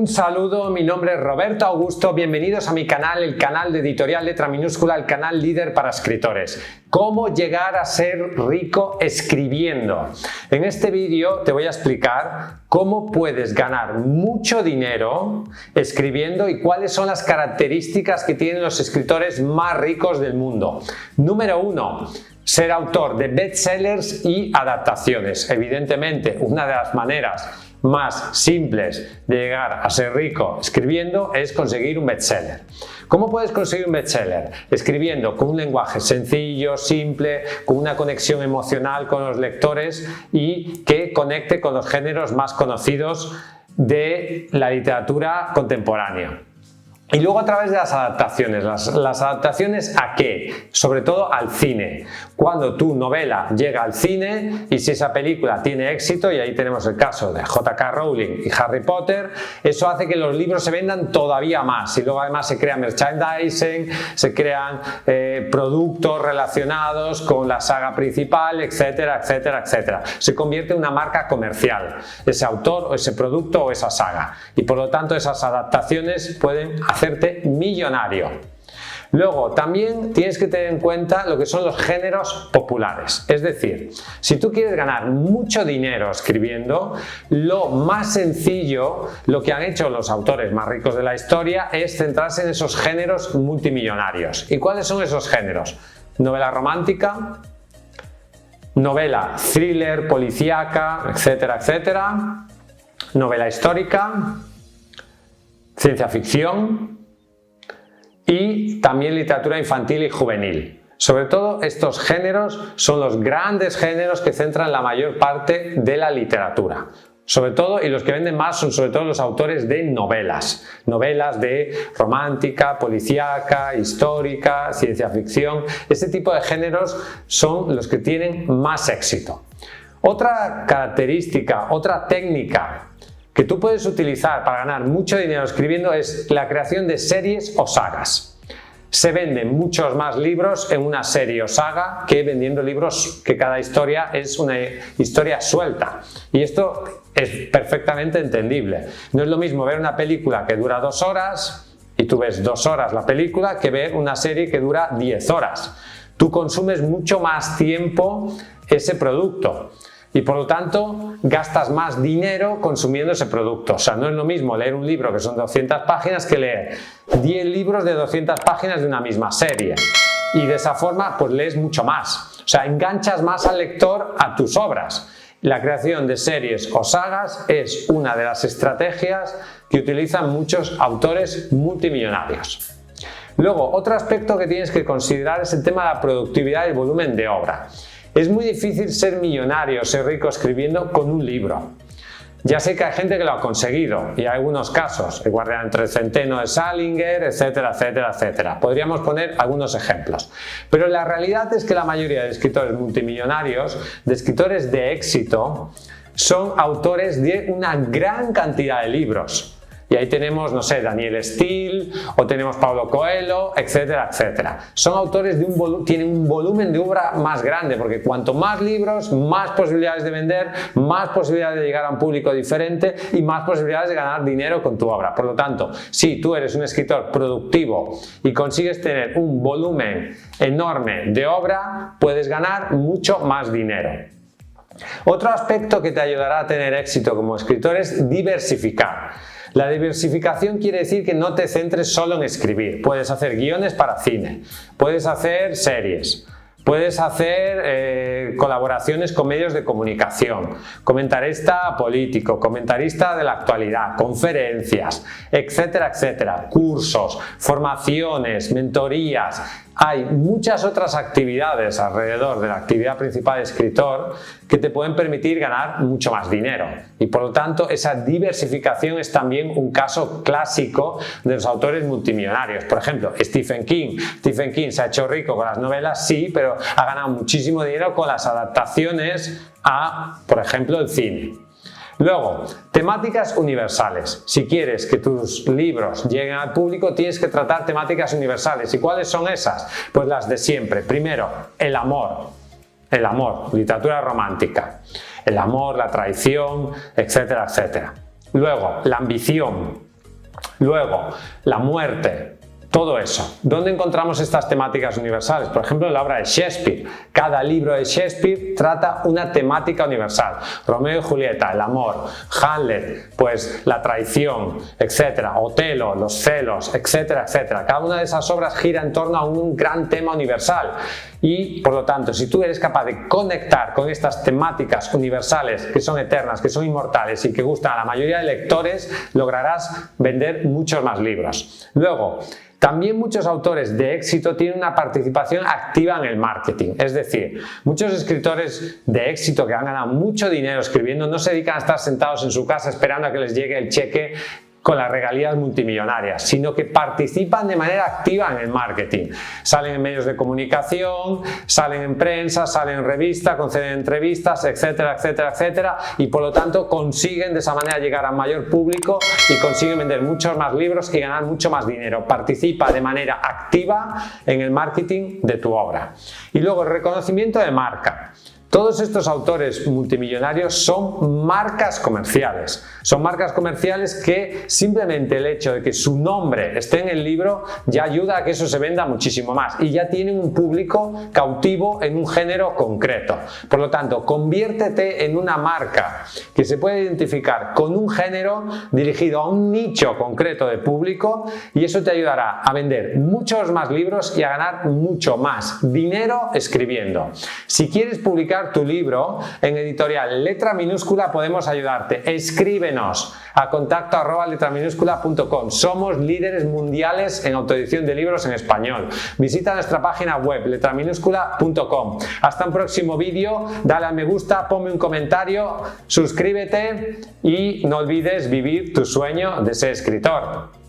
Un saludo, mi nombre es Roberto Augusto, bienvenidos a mi canal, el canal de Editorial Letra Minúscula, el canal líder para escritores. ¿Cómo llegar a ser rico escribiendo? En este vídeo te voy a explicar cómo puedes ganar mucho dinero escribiendo y cuáles son las características que tienen los escritores más ricos del mundo. Número 1. Ser autor de bestsellers y adaptaciones. Evidentemente, una de las maneras más simples de llegar a ser rico escribiendo es conseguir un bestseller. ¿Cómo puedes conseguir un bestseller? Escribiendo con un lenguaje sencillo, simple, con una conexión emocional con los lectores y que conecte con los géneros más conocidos de la literatura contemporánea. Y luego a través de las adaptaciones. ¿Las adaptaciones a qué? Sobre todo al cine. Cuando tu novela llega al cine y si esa película tiene éxito, y ahí tenemos el caso de J.K. Rowling y Harry Potter, eso hace que los libros se vendan todavía más y luego además se crea merchandising, se crean productos relacionados con la saga principal, etcétera, etcétera, etcétera. Se convierte en una marca comercial, ese autor o ese producto o esa saga, y por lo tanto esas adaptaciones pueden hacerte millonario. Luego, también tienes que tener en cuenta lo que son los géneros populares. Es decir, si tú quieres ganar mucho dinero escribiendo, lo más sencillo, lo que han hecho los autores más ricos de la historia, es centrarse en esos géneros multimillonarios. ¿Y cuáles son esos géneros? Novela romántica, novela thriller, policíaca, etcétera, etcétera, novela histórica, ciencia ficción y también literatura infantil y juvenil. Sobre todo estos géneros son los grandes géneros que centran la mayor parte de la literatura. Sobre todo, y los que venden más son sobre todo los autores de novelas. Novelas de romántica, policíaca, histórica, ciencia ficción. Este tipo de géneros son los que tienen más éxito. Otra característica, otra técnica que tú puedes utilizar para ganar mucho dinero escribiendo es la creación de series o sagas. Se venden muchos más libros en una serie o saga que vendiendo libros que cada historia es una historia suelta. Y esto es perfectamente entendible. No es lo mismo ver una película que dura 2 horas y tú ves 2 horas la película que ver una serie que dura 10 horas. Tú consumes mucho más tiempo ese producto. Y por lo tanto gastas más dinero consumiendo ese producto. O sea, no es lo mismo leer un libro que son 200 páginas que leer 10 libros de 200 páginas de una misma serie. Y de esa forma pues lees mucho más. O sea, enganchas más al lector a tus obras. La creación de series o sagas es una de las estrategias que utilizan muchos autores multimillonarios. Luego, otro aspecto que tienes que considerar es el tema de la productividad y el volumen de obra. Es muy difícil ser millonario, ser rico escribiendo con un libro. Ya sé que hay gente que lo ha conseguido y hay algunos casos, el guardián entre el centeno de Salinger, etcétera, etcétera, etcétera. Podríamos poner algunos ejemplos. Pero la realidad es que la mayoría de escritores multimillonarios, de escritores de éxito, son autores de una gran cantidad de libros. Y ahí tenemos, no sé, Daniel Steele o tenemos Paulo Coelho, etcétera, etcétera. Son autores de tienen un volumen de obra más grande porque cuanto más libros, más posibilidades de vender, más posibilidades de llegar a un público diferente y más posibilidades de ganar dinero con tu obra. Por lo tanto, si tú eres un escritor productivo y consigues tener un volumen enorme de obra, puedes ganar mucho más dinero. Otro aspecto que te ayudará a tener éxito como escritor es diversificar. La diversificación quiere decir que no te centres solo en escribir. Puedes hacer guiones para cine, puedes hacer series, puedes hacer colaboraciones con medios de comunicación, comentarista político, comentarista de la actualidad, conferencias, etcétera, etcétera, cursos, formaciones, mentorías. Hay muchas otras actividades alrededor de la actividad principal de escritor que te pueden permitir ganar mucho más dinero y por lo tanto esa diversificación es también un caso clásico de los autores multimillonarios. Por ejemplo, Stephen King. Stephen King se ha hecho rico con las novelas, sí, pero ha ganado muchísimo dinero con las adaptaciones a, por ejemplo, el cine. Luego, temáticas universales. Si quieres que tus libros lleguen al público, tienes que tratar temáticas universales. ¿Y cuáles son esas? Pues las de siempre. Primero, el amor, literatura romántica. El amor, la traición, etcétera, etcétera. Luego, la ambición, Luego, la muerte. Todo eso. ¿Dónde encontramos estas temáticas universales? Por ejemplo, en la obra de Shakespeare. Cada libro de Shakespeare trata una temática universal. Romeo y Julieta, el amor. Hamlet, pues la traición, etc. Otelo, los celos, etcétera, etcétera. Cada una de esas obras gira en torno a un gran tema universal. Y, por lo tanto, si tú eres capaz de conectar con estas temáticas universales que son eternas, que son inmortales y que gustan a la mayoría de lectores, lograrás vender muchos más libros. Luego, también muchos autores de éxito tienen una participación activa en el marketing. Es decir, muchos escritores de éxito que han ganado mucho dinero escribiendo no se dedican a estar sentados en su casa esperando a que les llegue el cheque con las regalías multimillonarias, sino que participan de manera activa en el marketing. Salen en medios de comunicación, salen en prensa, salen en revistas, conceden entrevistas, etcétera, etcétera, etcétera, y por lo tanto consiguen de esa manera llegar a mayor público y consiguen vender muchos más libros y ganar mucho más dinero. Participa de manera activa en el marketing de tu obra. Y luego el reconocimiento de marca. Todos estos autores multimillonarios son marcas comerciales. Son marcas comerciales que simplemente el hecho de que su nombre esté en el libro ya ayuda a que eso se venda muchísimo más y ya tienen un público cautivo en un género concreto. Por lo tanto, conviértete en una marca que se puede identificar con un género dirigido a un nicho concreto de público y eso te ayudará a vender muchos más libros y a ganar mucho más dinero escribiendo. Si quieres publicar tu libro en editorial Letra Minúscula podemos ayudarte. Escríbenos a contacto@letraminúscula.com. Somos líderes mundiales en autoedición de libros en español. Visita nuestra página web letraminúscula.com. Hasta un próximo vídeo, dale a me gusta, ponme un comentario, suscríbete y no olvides vivir tu sueño de ser escritor.